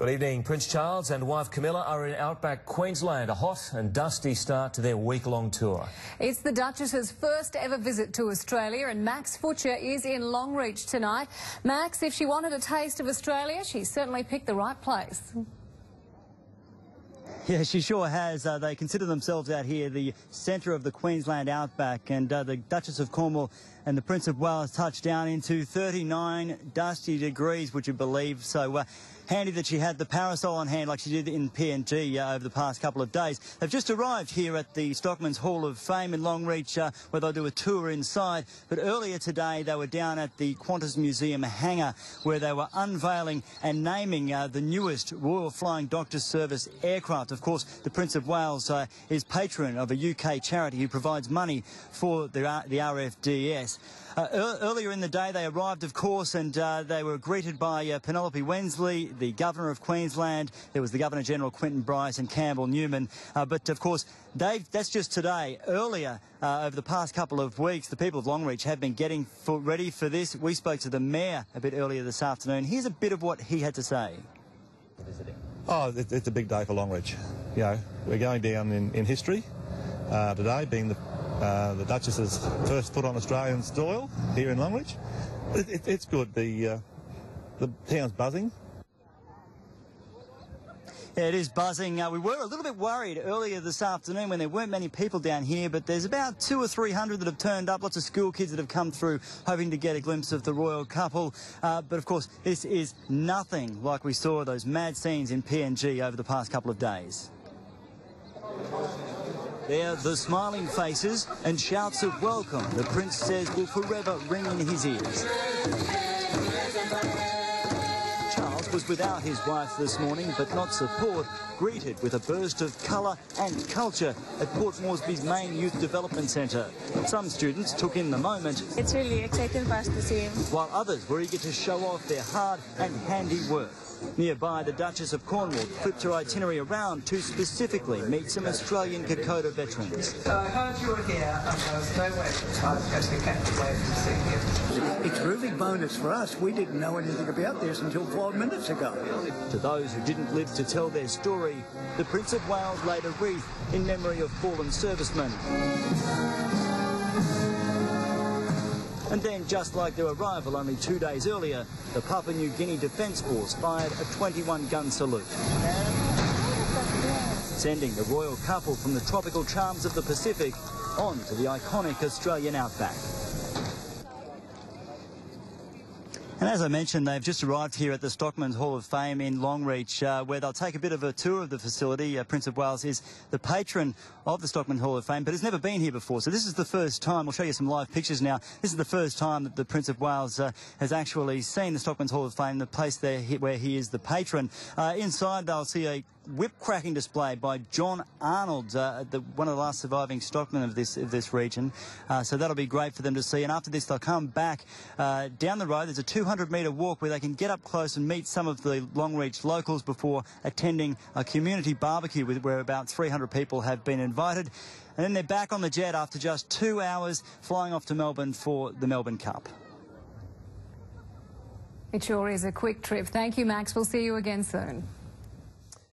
Good evening. Prince Charles and wife Camilla are in outback Queensland, a hot and dusty start to their week-long tour. It's the Duchess's first ever visit to Australia, and Max Futcher is in Longreach tonight. Max, if she wanted a taste of Australia, she certainly picked the right place. Yeah, she sure has. They consider themselves out here the centre of the Queensland outback, and the Duchess of Cornwall and the Prince of Wales touched down into 39 dusty degrees, would you believe? So handy that she had the parasol on hand like she did in PNG over the past couple of days. They've just arrived here at the Stockman's Hall of Fame in Longreach, where they'll do a tour inside. But earlier today they were down at the Qantas Museum hangar, where they were unveiling and naming the newest Royal Flying Doctor Service aircraft. Of course, the Prince of Wales is patron of a UK charity who provides money for the RFDS. Earlier in the day they arrived, of course, and they were greeted by Penelope Wensley, the Governor of Queensland. There was the Governor-General Quentin Bryce and Campbell Newman. But, of course, that's just today. Earlier, over the past couple of weeks, the people of Longreach have been getting ready for this. We spoke to the Mayor a bit earlier this afternoon. Here's a bit of what he had to say. Oh, it's a big day for Longreach. You know, we're going down in history today, being the Duchess's first foot on Australian soil here in Longreach. It's good. The town's buzzing. Yeah, it is buzzing. We were a little bit worried earlier this afternoon when there weren't many people down here, but there's about 200 or 300 that have turned up, lots of school kids that have come through hoping to get a glimpse of the royal couple. But of course, this is nothing like we saw those mad scenes in PNG over the past couple of days. There, the smiling faces and shouts of welcome the Prince says will forever ring in his ears. Charles was without his wife this morning, but not support, greeted with a burst of colour and culture at Port Moresby's main youth development centre. Some students took in the moment. It's really exciting for us to see him, while others were eager to show off their hard and handy work. Nearby, the Duchess of Cornwall flipped her itinerary around to specifically meet some Australian Kokoda veterans. So I heard you were here, and there was no way I was going to be kept away from seeing you. It's really bonus for us. We didn't know anything about this until 5 minutes ago. To those who didn't live to tell their story, the Prince of Wales laid a wreath in memory of fallen servicemen. And then, just like their arrival only 2 days earlier, the Papua New Guinea Defence Force fired a 21-gun salute, sending the royal couple from the tropical charms of the Pacific on to the iconic Australian outback. And as I mentioned, they've just arrived here at the Stockman's Hall of Fame in Longreach, where they'll take a bit of a tour of the facility. Prince of Wales is the patron of the Stockman's Hall of Fame, but has never been here before. So this is the first time. We'll show you some live pictures now. This is the first time that the Prince of Wales has actually seen the Stockman's Hall of Fame, the place there where he is the patron. Inside, they'll see a whip-cracking display by John Arnold, one of the last surviving stockmen of this region. So that'll be great for them to see. And after this, they'll come back down the road. There's a 200-metre walk where they can get up close and meet some of the Longreach locals before attending a community barbecue where about 300 people have been invited. And then they're back on the jet after just 2 hours, flying off to Melbourne for the Melbourne Cup. It sure is a quick trip. Thank you, Max. We'll see you again soon.